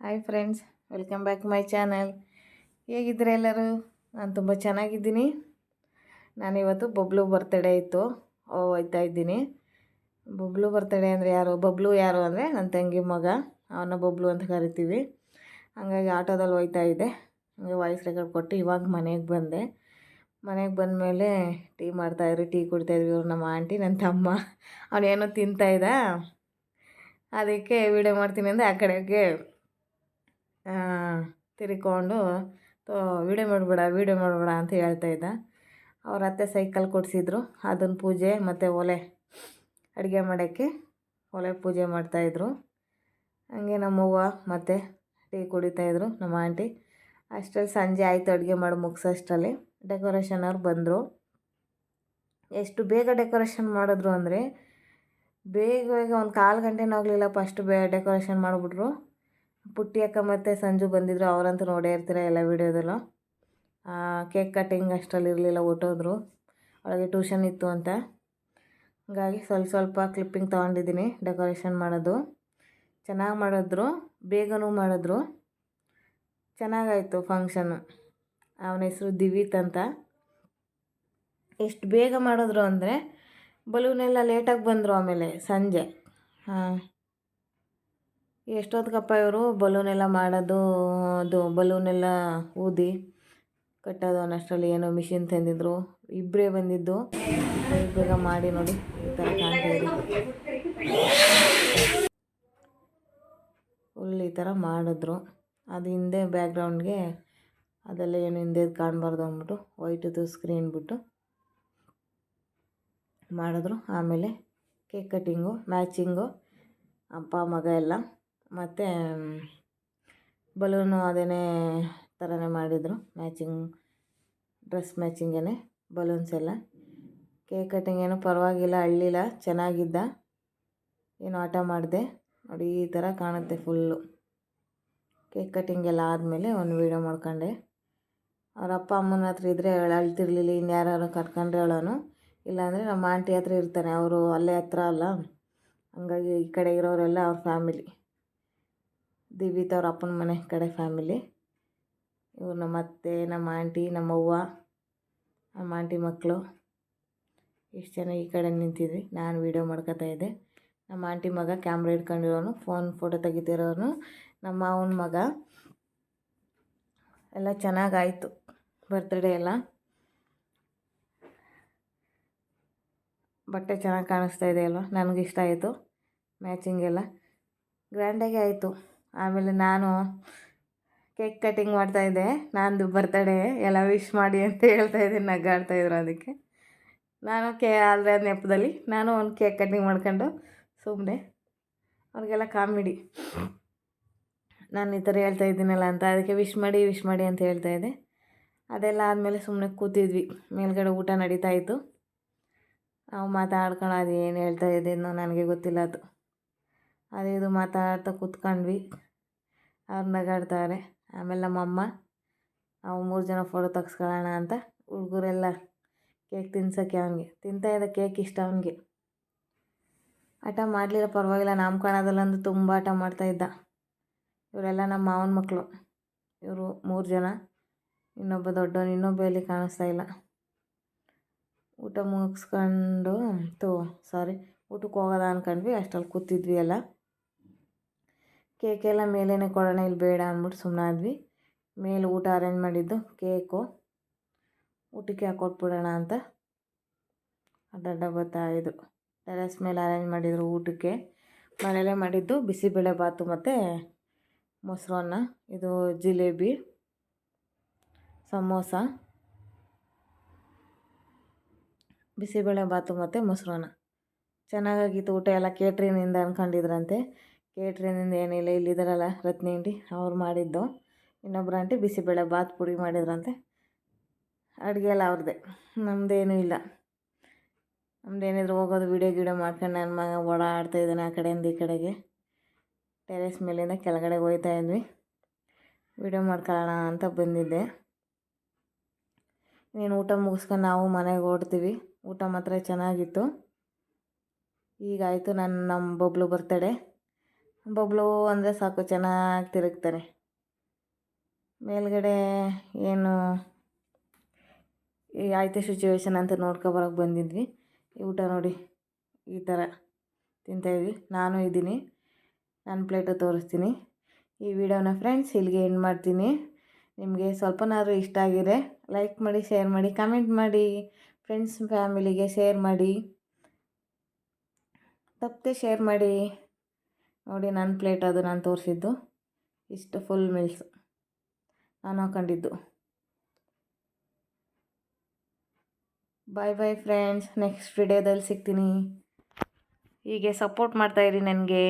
Hi friends, welcome back my channel. ಹೇಗಿದ್ದೀರಾ ಎಲ್ಲರೂ? ನಾನು ತುಂಬ ಚೆನ್ನಾಗಿದ್ದೀನಿ. ನಾನಿವತ್ತು ಬಬ್ಲು ಬರ್ತಡೇ ಇತ್ತು, ಹೋಗ್ತಾ ಇದ್ದೀನಿ. ಬಬ್ಲು ಬರ್ತಡೇ ಅಂದರೆ ಯಾರು? ಬಬ್ಲು ಯಾರು ಅಂದರೆ ನನ್ನ ತಂಗಿ ಮಗ, ಅವನ ಬಬ್ಲು ಅಂತ ಕರಿತೀವಿ. ಹಾಗಾಗಿ ಆಟೋದಲ್ಲಿ ಹೋಗ್ತಾ ಇದ್ದೆ. ಹಂಗೆ ವಾಯ್ಸ್ ರೆಕಾರ್ಡ್ ಕೊಟ್ಟು ಇವಾಗ ಮನೆಗೆ ಬಂದೆ. ಮನೆಗೆ ಬಂದಮೇಲೆ ಟೀ ಮಾಡ್ತಾಯಿದ್ರು, ಟೀ ಕುಡಿತಾಯಿದ್ವಿ. ಇವ್ರು ನಮ್ಮ ಆಂಟಿ, ನನ್ನ ತಮ್ಮ. ಅವನೇನೋ ತಿಂತಾಯಿದ್ದ, ಅದಕ್ಕೆ ವೀಡಿಯೋ ಮಾಡ್ತೀನಿ ಅಂದರೆ ಆ ಕಡೆಗೆ ತಿರ್ಕೊಂಡು ವೀಡಿಯೋ ಮಾಡಬೇಡ ಅಂತ ಹೇಳ್ತಾಯಿದ್ದ. ಅವ್ರ ಅತ್ತೆ ಸೈಕಲ್ ಕೊಡಿಸಿದ್ರು, ಅದನ್ನು ಪೂಜೆ ಮತ್ತು ಒಲೆ ಅಡುಗೆ ಮಾಡೋಕ್ಕೆ ಒಲೆ ಪೂಜೆ ಮಾಡ್ತಾಯಿದ್ರು. ಹಂಗೆ ನಮ್ಮವ್ವ ಮತ್ತು ಟೀ ಕುಡಿತಾಯಿದ್ರು ನಮ್ಮ ಆಂಟಿ. ಅಷ್ಟರಲ್ಲಿ ಸಂಜೆ ಆಯಿತು, ಅಡುಗೆ ಮಾಡಿ ಮುಗಿಸೋಷ್ಟರಲ್ಲಿ ಡೆಕೋರೇಷನ್ ಅವ್ರು ಬಂದರು. ಎಷ್ಟು ಬೇಗ ಡೆಕೋರೇಷನ್ ಮಾಡಿದ್ರು ಅಂದರೆ ಬೇಗ ಒಂದು 1/4 ಗಂಟೆನೂ ಆಗಲಿಲ್ಲ, ಫಸ್ಟ್ ಡೆಕೋರೇಷನ್ ಮಾಡಿಬಿಟ್ರು. ಪುಟ್ಟಿ ಅಕ್ಕ ಮತ್ತು ಸಂಜು ಬಂದಿದ್ದರು, ಅವರಂತೂ ನೋಡೇ ಇರ್ತೀರ ಎಲ್ಲ ವೀಡಿಯೋದಲ್ಲೂ. ಕೇಕ್ ಕಟ್ಟಿಂಗ್ ಅಷ್ಟರಲ್ಲಿ ಇರಲಿಲ್ಲ, ಹೊಟ್ಟೋದ್ರು. ಅವಳಿಗೆ ಟ್ಯೂಷನ್ ಇತ್ತು ಅಂತ. ಹಾಗಾಗಿ ಸ್ವಲ್ಪ ಕ್ಲಿಪ್ಪಿಂಗ್ ತೊಗೊಂಡಿದ್ದೀನಿ ಡೆಕೋರೇಷನ್ ಮಾಡೋದು. ಚೆನ್ನಾಗಿ ಮಾಡಿದ್ರು, ಬೇಗನೂ ಮಾಡಿದ್ರು, ಚೆನ್ನಾಗಾಯಿತು ಫಂಕ್ಷನ್ನು. ಅವನ ಹೆಸರು ದಿವಿತ್ ಅಂತ. ಎಷ್ಟು ಬೇಗ ಮಾಡಿದ್ರು ಅಂದರೆ ಬಲೂನೆಲ್ಲ ಲೇಟಾಗಿ ಬಂದರು. ಆಮೇಲೆ ಸಂಜೆ ಎಷ್ಟೊತ್ತಿಗಪ್ಪ ಇವರು ಬಲೂನೆಲ್ಲ ಮಾಡೋದು, ಅದು ಬಲೂನೆಲ್ಲ ಊದಿ ಕಟ್ಟೋದು ಅನ್ನೋಷ್ಟರಲ್ಲಿ ಏನೋ ಮಿಷಿನ್ ತಂದಿದ್ರು. ಇಬ್ಬರೇ ಬಂದಿದ್ದು, ಬೇಗ ಮಾಡಿ ನೋಡಿ ಈ ಥರ ಕಾಣ್ತಾಯಿದೆ. ಫುಲ್ ಈ ಥರ ಮಾಡಿದ್ರು. ಅದು ಹಿಂದೆ ಬ್ಯಾಕ್ಗ್ರೌಂಡ್ಗೆ ಅದೆಲ್ಲ ಏನು ಹಿಂದೆ ಕಾಣಬಾರ್ದು ಅಂದ್ಬಿಟ್ಟು ವೈಟದು ಸ್ಕ್ರೀನ್ ಬಿಟ್ಟು ಮಾಡಿದ್ರು. ಆಮೇಲೆ ಕೇಕ್ ಕಟ್ಟಿಂಗು ಮ್ಯಾಚಿಂಗು, ಅಪ್ಪ ಮಗ ಎಲ್ಲ, ಮತ್ತು ಬಲೂನು ಅದೇ ಥರನೇ ಮಾಡಿದರು. ಡ್ರೆಸ್ ಮ್ಯಾಚಿಂಗೇ ಬಲೂನ್ಸ್ ಎಲ್ಲ. ಕೇಕ್ ಕಟ್ಟಿಂಗ್ ಏನೂ ಪರವಾಗಿಲ್ಲ, ಅಳ್ಳಿಲ್ಲ, ಚೆನ್ನಾಗಿದ್ದ. ಏನು ಆಟ ಮಾಡಿದೆ ನೋಡಿ, ಈ ಥರ ಕಾಣುತ್ತೆ ಫುಲ್ಲು. ಕೇಕ್ ಕಟ್ಟಿಂಗ್ ಎಲ್ಲ ಆದಮೇಲೆ ಒಂದು ವೀಡಿಯೋ ಮಾಡ್ಕೊಂಡೆ. ಅವ್ರ ಅಪ್ಪ ಅಮ್ಮನ ಹತ್ರ ಇದ್ದರೆ ಅಳ್ತಿರ್ಲಿಲ್ಲ, ಇನ್ಯಾರು ಕರ್ಕೊಂಡ್ರೆ ಹೇಳೋನು, ಇಲ್ಲಾಂದರೆ ನಮ್ಮ ಆಂಟಿ ಹತ್ರ ಇರ್ತಾನೆ, ಅವರು ಅಲ್ಲೇ ಹತ್ರ ಅಲ್ಲ. ಹಂಗಾಗಿ ಈ ಕಡೆ ಇರೋರೆಲ್ಲ ಅವ್ರ ಫ್ಯಾಮಿಲಿ, ದಿವಿತ್ ಅವ್ರ ಅಪ್ಪನ ಮನೆ ಕಡೆ ಫ್ಯಾಮಿಲಿ. ಇವ್ರು ನಮ್ಮ ಅತ್ತೆ, ನಮ್ಮ ಆಂಟಿ, ನಮ್ಮವ್ವ, ನಮ್ಮ ಆಂಟಿ ಮಕ್ಕಳು, ಇಷ್ಟು ಜನ ಈ ಕಡೆ ನಿಂತಿದ್ವಿ. ನಾನು ವೀಡಿಯೋ ಮಾಡ್ಕೊತಾ ಇದ್ದೆ. ನಮ್ಮ ಆಂಟಿ ಮಗ ಕ್ಯಾಮ್ರಾ ಇಟ್ಕೊಂಡಿರೋನು, ಫೋಟೋ ತೆಗಿತಿರೋನು ನಮ್ಮ ಮಾವನ ಮಗ. ಎಲ್ಲ ಚೆನ್ನಾಗಾಯಿತು ಬರ್ತ್ಡೇ ಎಲ್ಲ. ಬಟ್ಟೆ ಚೆನ್ನಾಗಿ ಕಾಣಿಸ್ತಾ ಇದೆ ಅಲ್ವ, ನನಗಿಷ್ಟ ಆಯಿತು. ಮ್ಯಾಚಿಂಗ್ ಎಲ್ಲ ಗ್ರ್ಯಾಂಡಾಗಿ ಆಯಿತು. ಆಮೇಲೆ ನಾನು ಕೇಕ್ ಕಟ್ಟಿಂಗ್ ಮಾಡ್ತಾಯಿದ್ದೆ, ನಂದು ಬರ್ತಡೇ ಎಲ್ಲ ವಿಶ್ ಮಾಡಿ ಅಂತ ಹೇಳ್ತಾಯಿದ್ದೆ, ನಗಾಡ್ತಾಯಿದ್ರು. ಅದಕ್ಕೆ ನಾನು ಅಲ್ಲೇ ನೆಪದಲ್ಲಿ ನಾನು ಒಂದು ಕೇಕ್ ಕಟ್ಟಿಂಗ್ ಮಾಡ್ಕೊಂಡು ಸುಮ್ಮನೆ ಅವ್ರಿಗೆಲ್ಲ ಕಾಮಿಡಿ, ನಾನು ಈ ಥರ ಹೇಳ್ತಾಯಿದ್ದೀನಲ್ಲ ಅಂತ. ಅದಕ್ಕೆ ವಿಶ್ ಮಾಡಿ ಅಂತ ಹೇಳ್ತಾಯಿದ್ದೆ. ಅದೆಲ್ಲ ಆದಮೇಲೆ ಸುಮ್ಮನೆ ಕೂತಿದ್ವಿ. ಮೇಲ್ಗಡೆ ಊಟ ನಡೀತಾಯಿತ್ತು. ನಾವು ಮಾತಾಡ್ಕೊಂಡು ಅದು ಏನು ಹೇಳ್ತಾಯಿದ್ದೀನೋ ನನಗೆ ಗೊತ್ತಿಲ್ಲ. ಅದು ಇದು ಮಾತಾಡ್ತಾ ಕೂತ್ಕೊಂಡ್ವಿ. ಅವ್ರು ನಗಾಡ್ತಾರೆ. ಆಮೇಲೆ ನಮ್ಮಮ್ಮ ನಾವು 3 ಜನ ಫೋಟೋ ತೆಗ್ಸ್ಕೊಳ್ಳೋಣ ಅಂತ ಹುಡುಗರೆಲ್ಲ ಕೇಕ್ ತಿನ್ಸೋಕ್ಕೆ ಅವನಿಗೆ ತಿಂತಾಯಿದ್ದ. ಕೇಕ್ ಇಷ್ಟ ಅವನಿಗೆ. ಆಟ ಮಾಡಲಿಲ್ಲ, ಪರವಾಗಿಲ್ಲ. ನಾಮಕರಣದಲ್ಲಂದು ತುಂಬ ಆಟ ಮಾಡ್ತಾಯಿದ್ದ. ಇವರೆಲ್ಲ ನಮ್ಮ ಮಾವನ ಮಕ್ಕಳು. ಇವರು 3 ಜನ, ಇನ್ನೊಬ್ಬ ದೊಡ್ಡವನು, ಇನ್ನೊಬ್ಬ ಎಲ್ಲಿ ಕಾಣಿಸ್ತಾ ಇಲ್ಲ. ಊಟ ಮುಗಿಸ್ಕೊಂಡು ಊಟಕ್ಕೆ ಹೋಗೋದ ಅಂದ್ಕೊಂಡ್ವಿ. ಅಷ್ಟರಲ್ಲಿ ಕೂತಿದ್ವಿ ಎಲ್ಲ. ಕೇಕೆಲ್ಲ ಮೇಲೇ ಕೊಡೋಣ, ಇಲ್ಲಿ ಬೇಡ ಅಂದ್ಬಿಟ್ಟು ಸುಮ್ಮನಾದ್ವಿ. ಮೇಲೆ ಊಟ ಅರೇಂಜ್ ಮಾಡಿದ್ದು, ಕೇಕು ಊಟಕ್ಕೆ ಹಾಕ್ಕೊಟ್ಬಿಡೋಣ ಅಂತ ಅಡ್ಡ ಬರ್ತಾಯಿದ್ರು. ಟೆರೆಸ್ ಮೇಲೆ ಅರೇಂಜ್ ಮಾಡಿದರು ಊಟಕ್ಕೆ. ಮನೇಲೇ ಮಾಡಿದ್ದು ಬಿಸಿಬೇಳೆ ಬಾತು ಮತ್ತು ಮೊಸರನ್ನ, ಇದು ಜಿಲೇಬಿ, ಸಮೋಸ, ಬಿಸಿಬೇಳೆ ಬಾತು ಮತ್ತು ಮೊಸರನ್ನ ಚೆನ್ನಾಗಾಗಿತ್ತು. ಊಟ ಎಲ್ಲ ಕೇಟ್ರಿನಿಂದ ಅಂದ್ಕೊಂಡಿದ್ರಂತೆ. ಕೇಟ್ರಿನಿಂದ ಏನಿಲ್ಲ, ಇಲ್ಲಿದ್ದಾರಲ್ಲ ರತ್ನಿ ಆಂಟಿ, ಅವ್ರು ಮಾಡಿದ್ದು. ಇನ್ನೊಬ್ಬರು ಆಂಟಿ ಬಿಸಿಬೇಳೆ ಬಾತ್ ಪುಡಿ ಮಾಡಿದ್ರಂತೆ. ಅಡುಗೆ ಎಲ್ಲ ಅವ್ರದ್ದೇ, ನಮ್ಮದೇನೂ ಇಲ್ಲ. ನಮ್ಮದೇನಿದ್ರು ಹೋಗೋದು ವೀಡಿಯೋ ಮಾಡ್ಕೊಂಡು ನನ್ನ ಮಗ ಓಡಾಡ್ತಾಯಿದ್ದಾನೆ ಆ ಕಡೆಯಿಂದ ಈ ಕಡೆಗೆ. ಟೆರೆಸ್ ಮೇಲಿಂದ ಕೆಳಗಡೆ ಹೋಗ್ತಾಯಿದ್ವಿ. ವೀಡಿಯೋ ಮಾಡ್ಕೊಳ್ಳೋಣ ಅಂತ ಬಂದಿದ್ದೆ. ನೀನು ಊಟ ಮುಗಿಸ್ಕೊಂಡು ನಾವು ಮನೆಗೆ ಹೊರಡ್ತೀವಿ. ಊಟ ಮಾತ್ರ ಚೆನ್ನಾಗಿತ್ತು. ಈಗಾಯಿತು ನಮ್ಮ ಬಬ್ಲು ಬರ್ತಡೇ. ಬಬ್ಲು ಅಂದರೆ ಸಾಕು ಚೆನ್ನಾಗಿ ತಿರುಗ್ತಾನೆ. ಮೇಲ್ಗಡೆ ಏನು ಆಯ್ತು ಸಿಚುವೇಶನ್ ಅಂತ ನೋಡ್ಕೊಬರೋಕೆ ಬಂದಿದ್ವಿ. ಊಟ ನೋಡಿ ಈ ಥರ ತಿಂತಾಯಿದ್ವಿ. ನಾನು ಇದ್ದೀನಿ, ನನ್ನ ಪ್ಲೇಟು ತೋರಿಸ್ತೀನಿ. ಈ ವಿಡಿಯೋನ ಫ್ರೆಂಡ್ಸ್ ಇಲ್ಲಿಗೆ ಎಂಡ್ ಮಾಡ್ತೀನಿ. ನಿಮಗೆ ಸ್ವಲ್ಪನಾದರೂ ಇಷ್ಟ ಆಗಿದ್ರೆ ಲೈಕ್ ಮಾಡಿ, ಶೇರ್ ಮಾಡಿ, ಕಮೆಂಟ್ ಮಾಡಿ, ಫ್ರೆಂಡ್ಸ್ ಫ್ಯಾಮಿಲಿಗೆ ಶೇರ್ ಮಾಡಿ, ತಪ್ಪದೆ ಶೇರ್ ಮಾಡಿ. ನೋಡಿ ನನ್ನ ಪ್ಲೇಟ್ ಅದು ನಾನು ತೋರಿಸಿದ್ದು ಇಷ್ಟು ಫುಲ್ ಮೀಲ್ಸ್ ನಾನು ಹಾಕೊಂಡಿದ್ದು. ಬಾಯ್ ಬಾಯ್ ಫ್ರೆಂಡ್ಸ್, ನೆಕ್ಸ್ಟ್ ವಿಡಿಯೋದಲ್ಲಿ ಸಿಗ್ತೀನಿ. ಹೀಗೆ ಸಪೋರ್ಟ್ ಮಾಡ್ತಾಯಿರಿ ನನಗೆ.